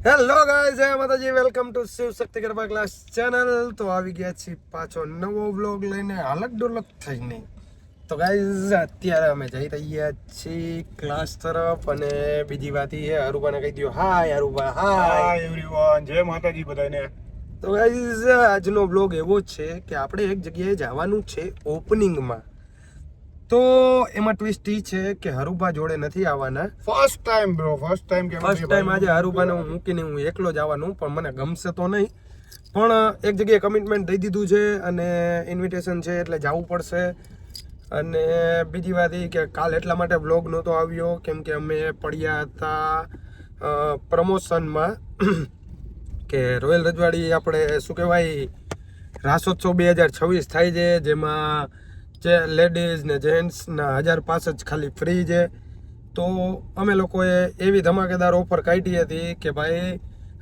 Hello guys, જય Mataji, welcome to Shiv Shakti garba class channel. તો આવી ગયા છીએ પાછો નવો વ્લોગ લઈને હાલક ડોલક થઈને. તો ગાઈઝ અત્યારે અમે જઈ રહ્યા છીએ ક્લાસ તરફ. અને બીજી વાત એ છે, અરુબાને કહી દો હાય. અરુબા હાય એવરીવન, જય માતાજી બધાને. તો ગાઈઝ આજનો વ્લોગ એવો છે કે આપણે એક જગ્યાએ જવાનું છે ઓપનિંગમાં. તો એમાં ટ્વિસ્ટ ઈ છે કે હરુબા જોડે નથી આવવાના. First time bro, first time આજે હરુબાને હું મૂકીને હું એકલો જ આવવાનું, પણ મને ગમશે તો નહીં. પણ એક જગ્યાએ કમિટમેન્ટ દઈ દીધું છે અને ઇન્વિટેશન છે એટલે જવું પડશે. અને બીજી વાત એ કે કાલ એટલા માટે વ્લોગ નહોતો આવ્યો કેમ કે અમે પડ્યા હતા પ્રમોશનમાં કે રોયલ રજવાડી આપણે શું કહેવાય રાસોત્સવ 2026 થાય છે, જેમાં જે લેડીઝ ને જેન્ટ્સના 1000 પાસ જ ખાલી ફ્રી છે. તો અમે લોકોએ એવી ધમાકેદાર ઓફર કાઢી હતી કે ભાઈ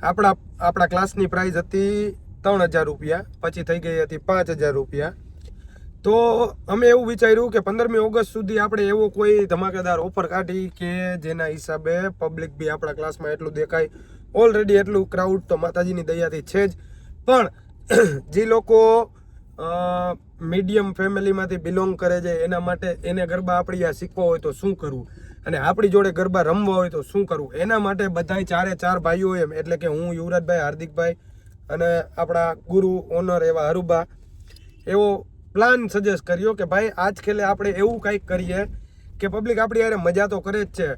આપણા ક્લાસની પ્રાઇસ હતી 3000 રૂપિયા, પછી થઈ ગઈ હતી 5000 રૂપિયા. તો અમે એવું વિચાર્યું કે 15મી ઓગસ્ટ સુધી આપણે એવો કોઈ ધમાકેદાર ઓફર કાઢી કે જેના હિસાબે પબ્લિક બી આપણા ક્લાસમાં એટલું દેખાય. ઓલરેડી એટલું ક્રાઉડ તો માતાજીની દયાથી છે જ, પણ જે લોકો મીડિયમ ફેમિલીમાંથી બિલોંગ કરે છે એના માટે એને ગરબા આપણી આ શીખવા હોય તો શું કરવું, અને આપણી જોડે ગરબા રમવા હોય તો શું કરવું, એના માટે બધાય ચારે ચાર ભાઈઓ એમ એટલે કે હું, યુવરાજભાઈ, હાર્દિકભાઈ અને આપણા ગુરુ ઓનર એવા હરુબા એવો પ્લાન સજેસ્ટ કર્યો કે ભાઈ આજ ખેલે આપણે એવું કંઈક કરીએ કે પબ્લિક આપણી યારે મજા તો કરે જ છે,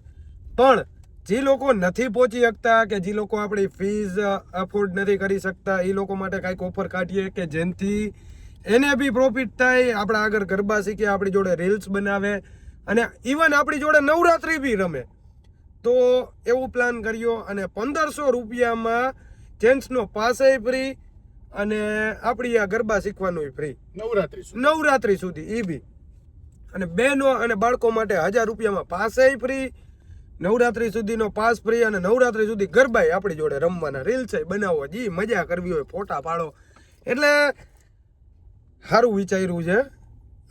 પણ જે લોકો નથી પહોંચી શકતા કે જે લોકો આપણી ફીઝ અફોર્ડ નથી કરી શકતા એ લોકો માટે કંઈક ઓફર કાઢીએ કે જેનાથી એને બી પ્રોફિટ થાય, આપણા આગળ ગરબા શીખે, આપણી જોડે રીલ્સ બનાવે અને ઇવન આપણી જોડે નવરાત્રી બી રમે. તો એવું પ્લાન કર્યો અને 1500 રૂપિયામાં જેન્ટ્સનો પાસે ફ્રી અને આપણી આ ગરબા શીખવાનું ફ્રી નવરાત્રી સુધી એ બી. અને બહેનો અને બાળકો માટે 1000 રૂપિયામાં પાસે ફ્રી, નવરાત્રી સુધીનો પાસ ફ્રી અને નવરાત્રી સુધી ગરબાય આપણી જોડે રમવાના, રીલ્સ બનાવો, જી મજા કરવી હોય ફોટા પાડો. એટલે સારું વિચાર્યું છે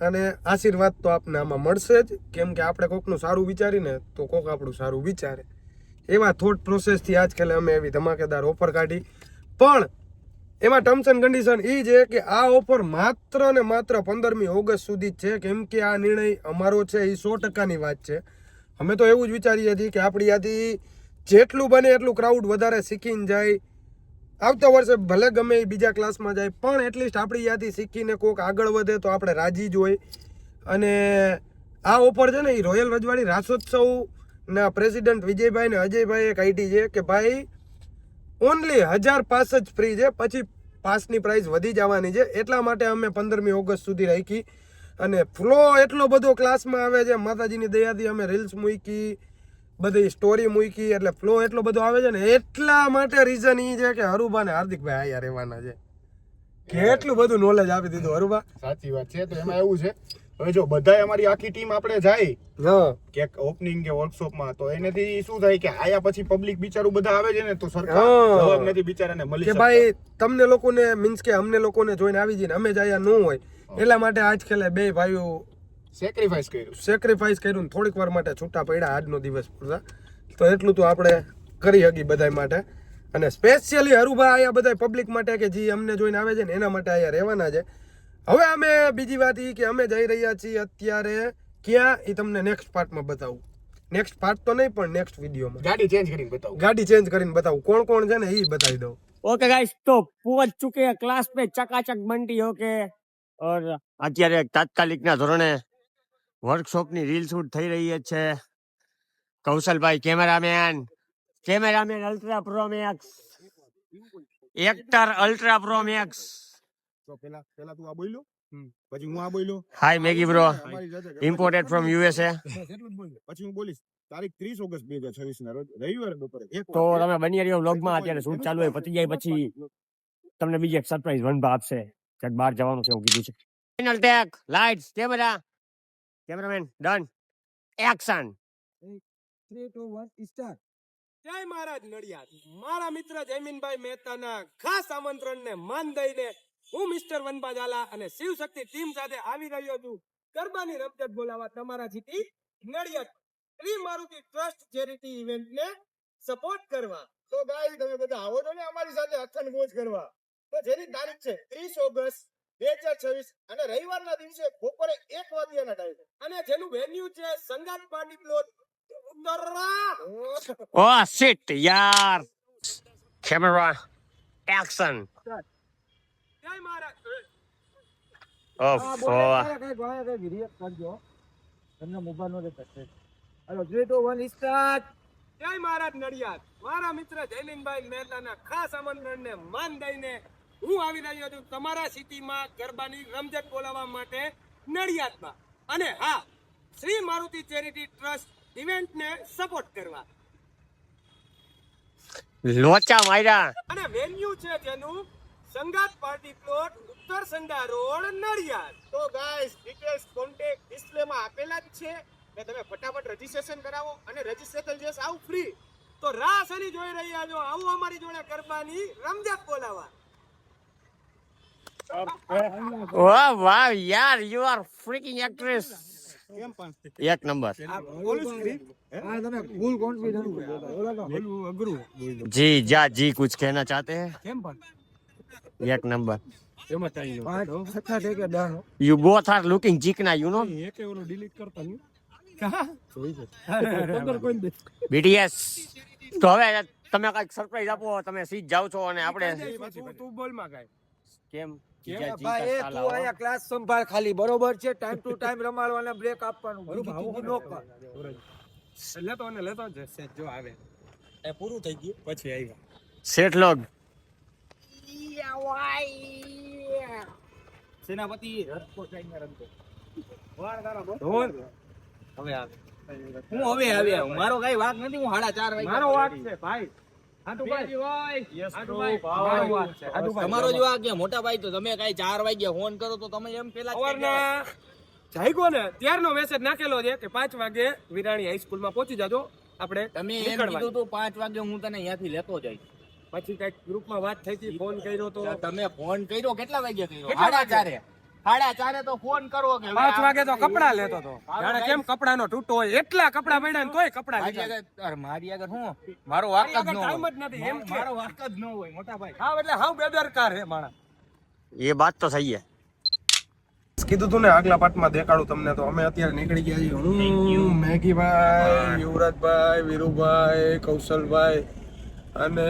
અને આશીર્વાદ તો આપને આમાં મળશે જ, કેમ કે આપણે કોકનું સારું વિચારીને તો કોક આપણું સારું વિચારે. એવા થોટ પ્રોસેસથી આજકાલ અમે એવી ધમાકેદાર ઓફર કાઢી. પણ એમાં ટર્મ્સ એન્ડ કન્ડિશન એ છે કે આ ઓફર માત્ર ને માત્ર 15મી ઓગસ્ટ સુધી જ છે, કેમ કે આ નિર્ણય અમારો છે એ 100%ની વાત છે. અમે તો એવું જ વિચારીએ છીએ કે આપણી આથી જેટલું બને એટલું ક્રાઉડ વધારે શીખીને જાય. આવતા વર્ષે ભલે ગમે એ બીજા ક્લાસમાં જાય, પણ એટલીસ્ટ આપણી યાદી શીખીને કોઈક આગળ વધે તો આપણે રાજી જ હોય. અને આ ઓફર છે ને એ રોયલ રજવાડી રાસોત્સવના પ્રેસિડેન્ટ વિજયભાઈ ને અજયભાઈએ કાઢી છે કે ભાઈ ઓનલી 1000 પાસ જ ફ્રી છે, પછી પાસની પ્રાઇસ વધી જવાની છે. એટલા માટે અમે 15મી ઓગસ્ટ સુધી રાખી. અને ફ્લો એટલો બધો ક્લાસમાં આવે છે, માતાજીની દયાથી અમે રીલ્સ મૂકી, બધી સ્ટોરી મૂકી, એટલે ફ્લો એટલો બધો આવે છે ને એટલા માટે રીઝન એ છે કે હરુબા ને હાર્દિકભાઈ આયા રહેવાના છે. કેટલું બધું નોલેજ આપી દીધું હરુબા. સાચી વાત છે. તો એમાં એવું છે, હવે જો બધાય અમારી આખી ટીમ આપણે જાય કે ઓપનિંગ કે વર્કશોપમાં, તો એનાથી શું થાય કે આયા પછી પબ્લિક બિચારું બધા આવે છે ને તો સરખા જવાબ નથી બિચારાને મળી કે ભાઈ તમને લોકોને મીન્સ કે અમને લોકોને જોઈને આવી જઈને અમે જ આયા ન હોય, એટલા માટે આજ ખેલે બે ભાઈઓ સેક્રિફાઈસ કર્યું, થોડીક વાર માટે છૂટા પડ્યા આજનો દિવસ પૂરતા. તો એટલું તો આપણે કરી શકી બધા માટે. અને સ્પેશિયલી હરુભા આયા બધા પબ્લિક માટે કે જે અમને જોઈને આવે છે ને એના માટે આયા રહેવાના છે. હવે અમે બીજી વાત એ કે અમે જઈ રહ્યા છીએ અત્યારે ક્યાં, એ તમને નેક્સ્ટ પાર્ટમાં બતાવું. નેક્સ્ટ પાર્ટ તો નહીં પણ નેક્સ્ટ વિડીયોમાં ગાડી ચેન્જ કરીને બતાવું કોણ કોણ છે ને એ બતાવી દઉં. ओके गाइस, तो पहुंच चुके हैं क्लास पे चकाचक बंटी होके, और અત્યારે તાત્કાલિકના ધોરણે વર્કશોપની રીલ શૂટ થઈ રહી છે. કૌશલભાઈ cameraman ultra pro max, actor ultra pro max. તો પેલા તું આ બોલ્યો, પછી હું આ બોલ્યો, hi Maggi bro, imported from USA. પછી હું બોલીશ તારીખ 30 ઓગસ્ટ 2026 ના રોજ રવિવારે બપોરે 1 તો તમે બની રહ્યો વ્લોગમાં. અત્યારે શૂટ ચાલુ હોય, પતી જાય પછી તમને બીજી એક સરપ્રાઈઝ વનભા આપશે. ક્યાંક બહાર જવાનું છે એવું કીધું છે. Final take, lights, cameraman done, action. 3 2 1 start. જય મહારાજ નડિયાદ. મારા મિત્ર જયમીનભાઈ મહેતાના ખાસ આમંત્રણને માન દઈને હું મિસ્ટર વનભા ઝાલા અને શિવ શક્તિ ટીમ સાથે આવી રહ્યો છું ગરબાની રમઝટ બોલાવા તમારા city Nadiad Shri Maruti trust charity ઇવેન્ટને સપોર્ટ કરવા. તો તો ગાઈસ તમે બધા આવો છો ને અમારી સાથે અખંડ મોજ કરવા. તો જેની તારીખ છે 30 ઓગસ્ટ 2026 અને રવિવારના દિવસે બપોરે 1 વાગ્યાના ટાઈમે. અને જેનું વેન્યુ છે સંગાત પાર્ટી પ્લોટ ઉત્તરા. Oh shit, યાર. Camera action. જય મહારાજ. Oh fuck. જય મહારાજ નડિયાદ. મારા મિત્ર જયલિનભાઈ મહેતાના ખાસ આમંત્રણને માન દઈને હું આવી રહ્યો છું તમારા સિટીમાં ગરબાની રમઝટ બોલાવવા માટે નડિયાદમાં. અને હા, શ્રી મારુતિ ચેરિટી ટ્રસ્ટ ઇવેન્ટને સપોર્ટ કરવા. લોચા માર્યા. અને વેન્યુ છે જેનું સંગાત પાર્ટી પ્લોટ ઉત્તર સંડા રોડ નડિયાદ. તો ગાઈસ ડિટેલ્સ કોન્ટેક્ટ ડિસ્પ્લેમાં આપેલા જ છે. ને તમે ફટાફટ રજીસ્ટ્રેશન કરાવો અને રજીસ્ટ્રેશન જે આવું ફ્રી. તો રાસ અલી જોઈ રહ્યા છો, આવું અમારી જોડે ગરબાની રમઝટ બોલાવવા. વાહ વાહ યાર, you are freaking actress. એક નંબર. जी जा जी कुछ कहना चाहते हैं? एक number. You both are looking chikna, you know. BTS. તો હવે તમે કઈક સરપ્રાઈઝ આપો, તમે સીટ જાવ છો અને આપણે તું બોલ માં કાઈ. કેમ ભાઈ એ તું આયા ક્લાસ સંભાળ ખાલી, બરોબર છે? ટાઈમ ટુ ટાઈમ રમાડવાના, બ્રેક આપવાનું. લેતો જ સેટ જો આવે એ પૂરું થઈ ગયું પછી આવ્યા સેટ લોગ. સેનાપતિ હું હવે આવ્યા. મારો કઈ વાક નથી. હું 4:30 વાગે મારો વાક છે ભાઈ. તમારો જ વાક છે મોટા ભાઈ. તો તમે કઈ 4 વાગે ફોન કરો તો તમે એમ પેલા જાગ્યો ને ત્યારનો મેસેજ નાખેલો છે કે 5 વાગે વિરાણી હાઈસ્કૂલમાં પહોંચી જાજો. આપણે તમે એમ કીધું તો 5 વાગે હું તને અહીંયાથી લેતો જઈશ. પછી કઈક ગ્રુપમાં વાત થઈ હતી, ફોન કર્યો તો તમે ફોન કર્યો કેટલા વાગે કર્યો? 4:30. 4:30 તો ફોન કરો કે 5 વાગે તો કપડા લેતો તો. જાણે કેમ કપડાનો ટૂટો હોય એટલા કપડા પડ્યા ને તોય કપડા લીધા. મારી આગળ હું મારો વાક જ ન ટાઈમ હોય. જ નથી એમ કે મારો વાક જ ન હોય મોટા ભાઈ. હા એટલે હાવ બેદરકાર હે માણસ. ये बात तो सही है. કીધું તું ને આગલા પાર્ટમાં દેખાડું તમને. તો અમે અત્યારે નીકળી ગયા છીએ. હું મેગીભાઈ, યુવરાજભાઈ, વીરુભાઈ, કૌશલભાઈ અને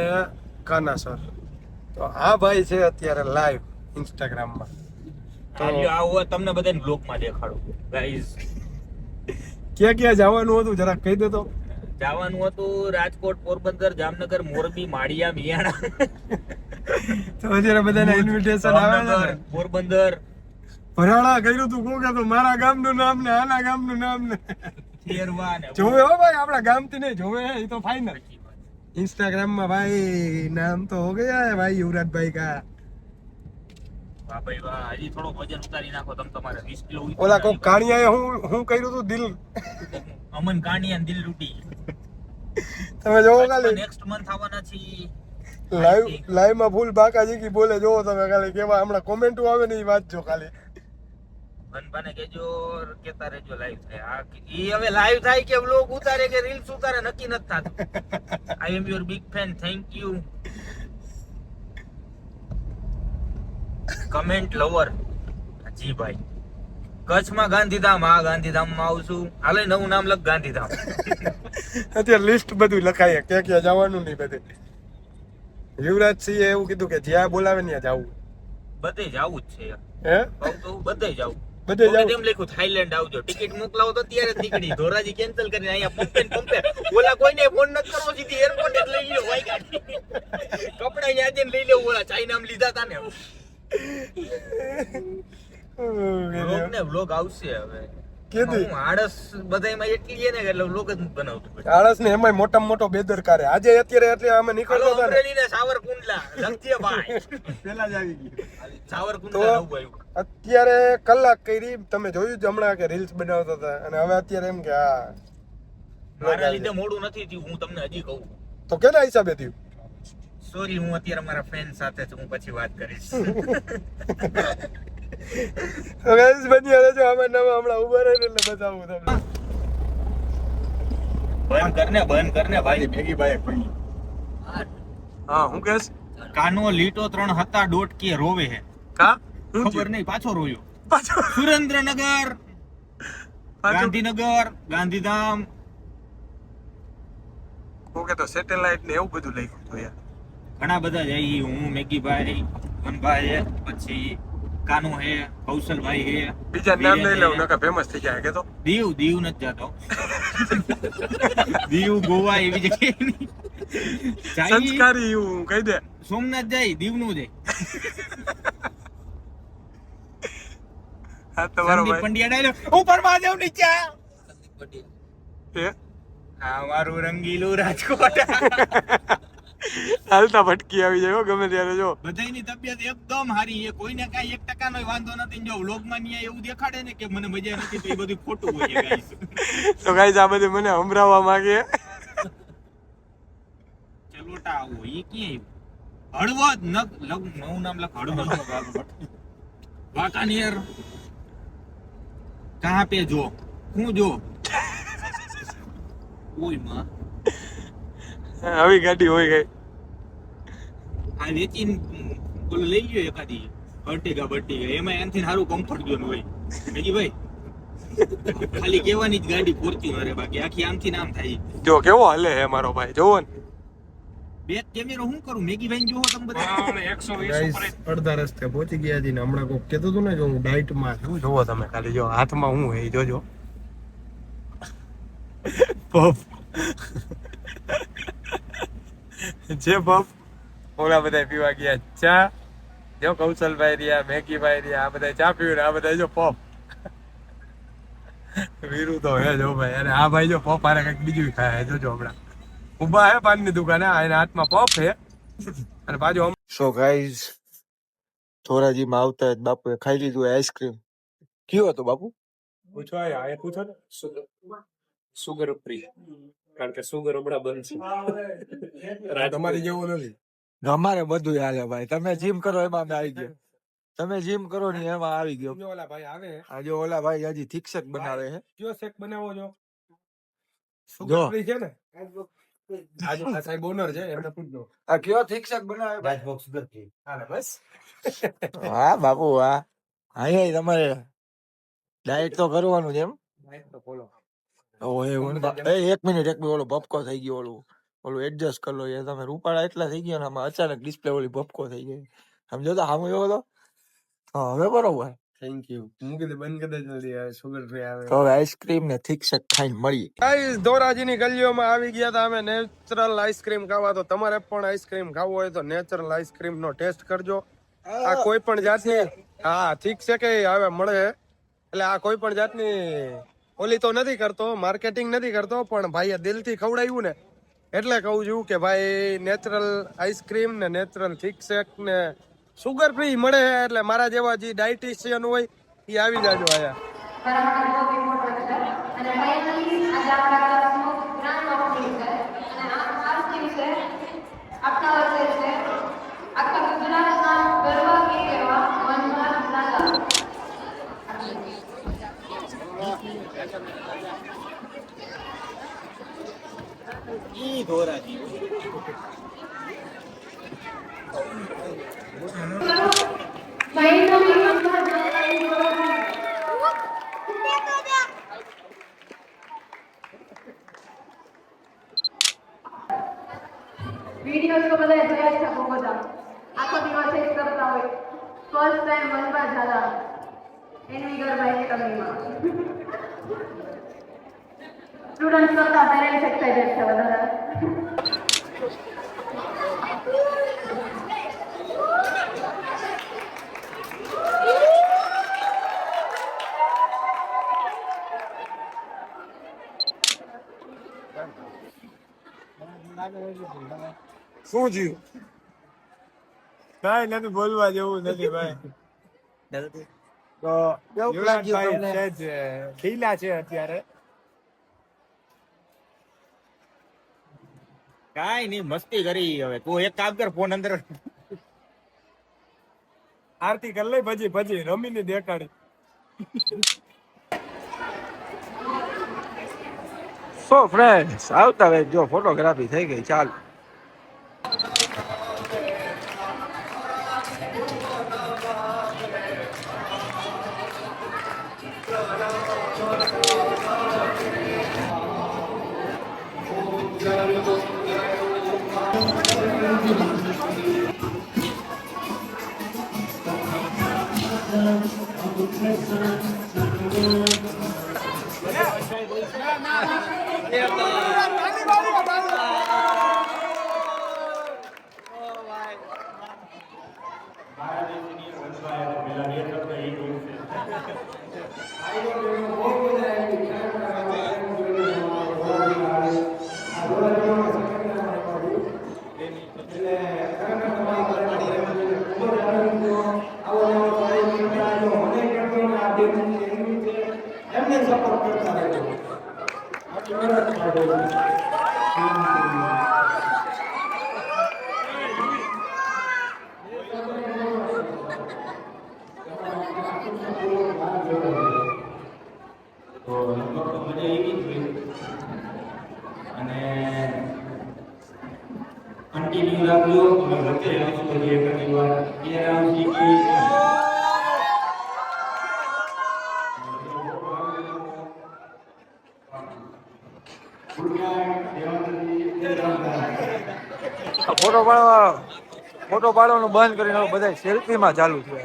કાના સર. તો આ ભાઈ છે અત્યારે લાઈવ ઇન્સ્ટાગ્રામમાં. આવો તમને બધાને બ્લોગમાં દેખાડું ગાઈઝ. ક્યાં ક્યાં જવાનું હતું જરાક કહી દે તો. જવાનું હતું રાજકોટ, પોરબંદર, જામનગર, મોરબી, માળિયા, મિયાણા, તો અત્યારે બધાને ઇન્વિટેશન આવે છે ને. પોરબંદર, ભરાડા કર્યું તું કોકે તો મારા ગામનું નામ ને આના ગામનું નામ ને ખેરવા ને જોવે હો ભાઈ. આપણા ગામથી નહીં જોવે એ તો ફાઇનલ. इंस्टाग्राम में भाई नाम तो हो गया है भाई युवराज भाई का. વાહ ભાઈ વાહ. હજી થોડો વજન ઉતારી નાખો તમે. તમારે 20 કિલો ઓલા કોક કાણિયાએ હું કર્યું તું દિલ. અમન કાણિયા દિલ લૂટી. તમે જોવો ખાલી નેક્સ્ટ મંથ આવવાના છે લાઈવ માં ફૂલ બાકાજી કી બોલે. જોવો તમે ખાલી કેવા હમણાં કોમેન્ટો આવે ને એ વાંચજો ખાલી. બનબાને કેજો કેતા રહેજો લાઈવ થાય. આ ઈ હવે લાઈવ થાય કે વ્લોગ ઉતારે કે રીલ્સ ઉતારે નક્કી નથી થાતું. I am your big fan. Thank you. Comment lover ji ભાઈ. કચ્છમાં ગાંધીધામ. આ ગાંધીધામમાં આવશું. હાલે નવું નામ લખ ગાંધીધામ. અત્યારે લિસ્ટ બધું લખાય ક્યાં ક્યાં જવાનું નહીં બધે. યુવરાજ સિંહે એવું કીધું કે જ્યાં બોલાવે ત્યાં જવું. બધે જાવું જ છે હે કહું તો બધે જાવું. બધે જાવું. એમ લખ્યું થાઈલેન્ડ આવજો. ટિકિટ મોકલાવો તો ત્યારે જ નીકળી. ધોરાજી કેન્સલ કરીને અહીંયા પંપે ઓલા કોઈને ફોન નથી કરવો. સીધી એરપોર્ટ જ લઈ લ્યો ભાઈ ગાડી. કપડા યાદ જઈને લઈ લેવું. ઓલા ચાઇના લીધા હતા ને. વ્લોગ ને વ્લોગ આવશે હવે. કીધી હું આળસ બધાયમાં એટલી છે ને કે એટલે વ્લોગ જ નથી બનાવતું. આળસ ને એમાંય મોટામાં મોટો બેદરકાર. આજે અત્યારે એટલે અમે નીકળતા હતા ને અમરેલી ને સાવરકુંડલા લખજે ભાઈ. પેલા જ આવી ગયું. સાવરકુંડલા નવું આવ્યું. અત્યારે કલાક કરી તમે જોયું જ હમણાં કે રીલ્સ બનાવતા હતા અને હવે અત્યારે એમ કે હા મારા લીધે મોડું નથી થયું. હું તમને હજી કહું. તો કેના હિસાબે થયું? સોરી, હું અત્યારે મારા ફ્રેન્ડ સાથે છું. હું પછી વાત કરીશ. ગાઈસ બની રહેજો. અમે નવા હમણાં ઉભા રહીને એટલે બતાવું તમને. બંધ કરને ભાઈ. મેગી ભાઈ આ હા હું કેસ કાનો લીટો 3 હતા ડોટ કે રોવે હે કા હું ખબર નહીં પાછો રોયો પાછો સુરેન્દ્રનગર ગાંધીનગર ગાંધીધામ ઓકે તો સેટેલાઇટ ને એવું બધું લઈ ગયું યાર ઘણા બધા જાય હું મેગીભાઈ વનભાઈ હે પછી કાનો હે કૌશલભાઈ હે બીજા નામ વિરેન લઈ લઉં હે. નકા ફેમસ થઈ જાય કે તો દીવ નથી જતો દીવ ગોવા એવી જગ્યાએ નહીં. જાય સંસ્કારી એવું કહી દે સોમનાથ જાય દીવ નું જાય હા તમારો સંદીપ ભાઈ પંડ્યા ડાયલોગ ઉપર મહાદેવ નીચે એ આ મારું રંગીલું રાજકોટ હાલતા ભટકી આવી જાય હો ગમે ત્યારે જો બધાયની તબિયત એકદમ હારી છે કોઈને કાંઈ 1% નોય વાંધો નથી જો વ્લોગમાં ન્યા એવું દેખાડે ને કે મને મજા નથી તો એ બધું ખોટું હોય છે guys. તો ગાઈસ આ બધું મને સંભળાવવા માંગે ચલોટા આવો ઈ ક્યાં હળવદ નવું નામ લખ હળવદ વાંકાનેર કહા પે જો હું જો ઓય માં આવી ગાડી હોય ગઈ આ વેચીને બોલો લઈ ગયો એકાદી બર્ટિગા એમાં એનાથી સારું કમ્ફર્ટ ઝોન હોય મેગી ભાઈ ખાલી કહેવાની જ ગાડી ફોર્ચ્યુનર બાકી આખી આમથી નામ થાય જો કેવો હલે હે મારો ભાઈ જોવો ને બેક કેમેરો હું કરું મેગી ભાઈ જોવો તમે બધા ગાઈસ અડધા રસ્તે પહોંચી ગયા છીએ ને હમણાં કોક કહેતું હતું ને જો હું ડાઈટ માં છું જોવો તમે ખાલી જો હાથમાં હું હે ઈ જોજો પફ જે પફ ઓલા બધા પીવા ગયા ચા જો કૌશલભાઈ રહ્યા મેગીભાઈ રહ્યા આ બધા ચા પીવું ને આ બધા જો પફ વીરુ તો હે જો ભાઈ અને આ ભાઈ જો પફ આરે કંઈક બીજું ખાય જોજો હમણાં ઉભા હે પાનની દુકાને એના હાથમાં પફ હે અને પાછું સો ગાઈઝ ધોરાજીમાં આવતા જ બાપુએ ખાઈ લીધું આઈસ્ક્રીમ કયો હતો બાપુ પૂછો આ પૂછો ને સુગર ફ્રી કારણ કે સુગર હમણાં બંધ છે તમારી જેવું નથી અમારે બધું હાલે ભાઈ તમે જીમ કરો એમાં અમે આવી ગયો તમે જીમ કરો ને એમાં આવી ગયો ઓલા ભાઈ આવે આજે ઓલા ભાઈ હજી થિક્સક બનાવે છે કયો શેક બનાવો છો જો. સુગર ફ્રી છે ને આજે આ સાહેબ ઓનર છે એમને પૂછજો આ કયો થિક્સક બનાવે ભાઈ? હાલે બસ હા બાપુ હા અહીંયા તમારે ડાયટ તો કરવાનું છે એમ તો બોલો એક મિનિટ ઓલો ભપકો થઈ ગયો ઓલું એડજસ્ટ કરી લો યાર તમે રૂપાળા એટલા થઈ ગયા ને આમાં અચાનક ડિસ્પ્લે ઓલી ભપકો થઈ ગઈ સમજો તો આમ એવો તો હા હવે બરોબર થેન્ક યુ મૂકી દે બંધ કરી દે જલ્દી સુગર ફ્રી આવે તો હવે આઈસ્ક્રીમ ને થિક્સક ખાઈને મળીએ ગાઈસ ધોરાજીની ગલીઓમાં આવી ગયા હતા અમે નેચરલ આઈસ્ક્રીમ ખાવા તો તમારે પણ આઈસ્ક્રીમ ખાવું હોય તો નેચરલ આઈસ્ક્રીમ નો ટેસ્ટ કરજો આ કોઈ પણ જાતની હા ઠીક છે કે હવે મળે એટલે આ કોઈ પણ જાતની ઓલી તો નથી કરતો માર્કેટિંગ નથી કરતો પણ ભાઈએ દિલથી ખવડાવ્યું ને એટલે કહું છું કે ભાઈ નેચરલ આઈસ્ક્રીમ ને નેચરલ થિક શેક ને સુગર ફ્રી મળે એટલે મારા જેવા જે ડાયટિશિયન હોય એ આવી જાજો આયા અને ફાઇનલી આજે આપણા ક્લાસનો ગ્રાન્ડ ઓપનિંગ છે અને આ ખાસ દિવસે આખા વર્ષે છે આખા ગુજરાતના ગરબા ગીત એવા મનમાં લાગા ઈ ધોરાજી વિડીયોઝ તો બધા જોયા છે બહુ બધા આખો દિવસ એક કરતા હોય ફર્સ્ટ ટાઈમ મનવા ઝાલા એની ગરબા એકેડમીમાં સ્ટુડન્ટ્સ કરતા પેરેન્ટ્સ એક્સાઇટેડ છે વધારે શું થયું કાંઈ નથી બોલવા જેવું નથી ભાઈ તો યુવરાજભાઈ સહેજ ખીલા છે અત્યારે કાઈ નહીં મસ્તી કરી હવે તું એક કામ કર ફોન અંદર આરતી કરી લઈ પછી રમીને દેખાડી સો ફ્રેન્ડ્સ આવતા રહે જો ફોટોગ્રાફી થઈ ગઈ ચાલ તો લગભગ તો મજા એવી જ હોય અને કન્ટિન્યુ રાખજો તમે વચ્ચે આવશો હજી એકાદી વાર ત્યારે આમ શીખી ફોટો પાડવાનું બંધ કરીને હવે બધા સેલ્ફીમાં ચાલુ છે.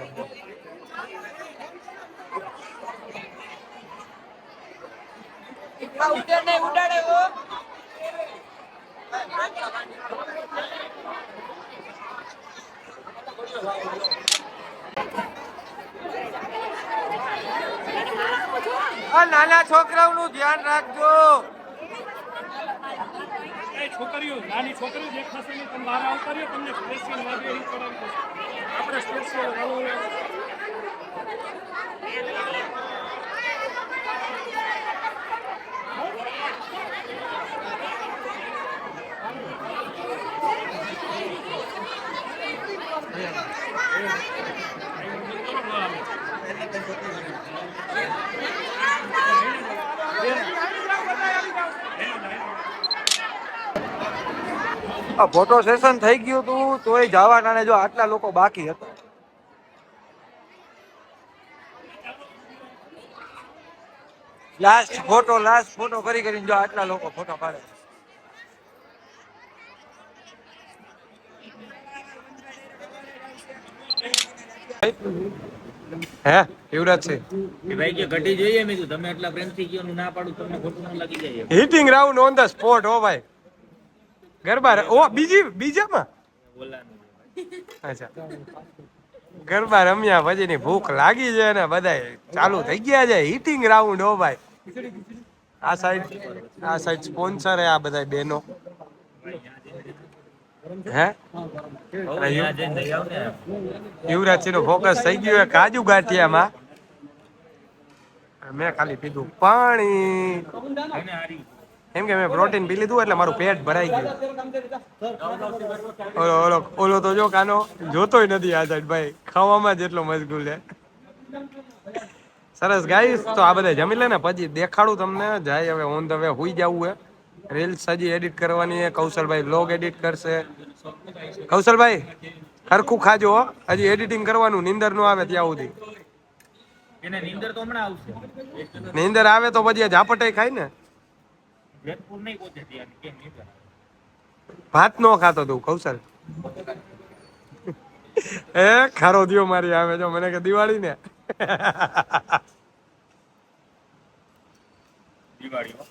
નાના છોકરાઓનું ધ્યાન રાખજો. છોકરીઓ નાની છોકરીઓ દેખાશે નહીં, તમે બહાર આવતા રહ્યો, તમને સ્પેશિયલ વાગે એ કરાવી દઈશું. આપણે સ્પેશિયલ ફોટો સેશન થઈ ગયું હતું તોય જવાના ને જો આટલા લોકો બાકી હતા. લાસ્ટ ફોટો કરી કરીને જો આટલા લોકો ફોટો પાડે. હે યુવરાજ છે ભાઈ કે ઘટી જોઈએ મેં કીધું તમે એટલા પ્રેમથી ગયો ના પાડું તમને ખોટું ન લાગી જાય hitting round on the spot. ઓ ભાઈ ગરબા ઓ બીજામાં અચ્છા ગરબા રમ્યા પછીની ભૂખ લાગી છે ને બધા ચાલુ થઈ ગયા છે હિટિંગ રાઉન્ડ. ઓ ભાઈ આ સાઈડ સ્પોન્સર હે આ બધા બેનો હે યુવરાજ નું ફોકસ થઈ ગયું હે કાજુ ગાંઠિયામાં. મેં ખાલી પીધું પાણી એમ કે મેં પ્રોટીન પી લીધું એટલે મારું પેટ ભરાઈ ગયું. ઓલો તો જો કાનો જોતોય નથી આ સાઈડ ભાઈ ખાવામાં જેટલો મશગુલ છે. સરસ ગાઈસ તો આ બધા જમી લે ને પછી દેખાડું તમને. જાય હવે ઓન ધ વે હુઈ જવું હે. રીલ્સ હજી એડિટ કરવાની છે. કૌશલભાઈ વ્લોગ એડિટ કરશે. કૌશલભાઈ હરખું ખાજો હજી એડિટિંગ કરવાનું નીંદર નો આવે ત્યાં સુધી. એને નીંદર તો હમણાં આવશે. નીંદર આવે તો પછી ઝાપટે ખાય ને. જેતપુર નહીં પહોંચે ત્યાં કેમ નીંદર ભાત નો ખાતો તું કૌશલ. એ ખારો દિયો મારી આવે જો મને કે દિવાળી ને દિવાળીમાં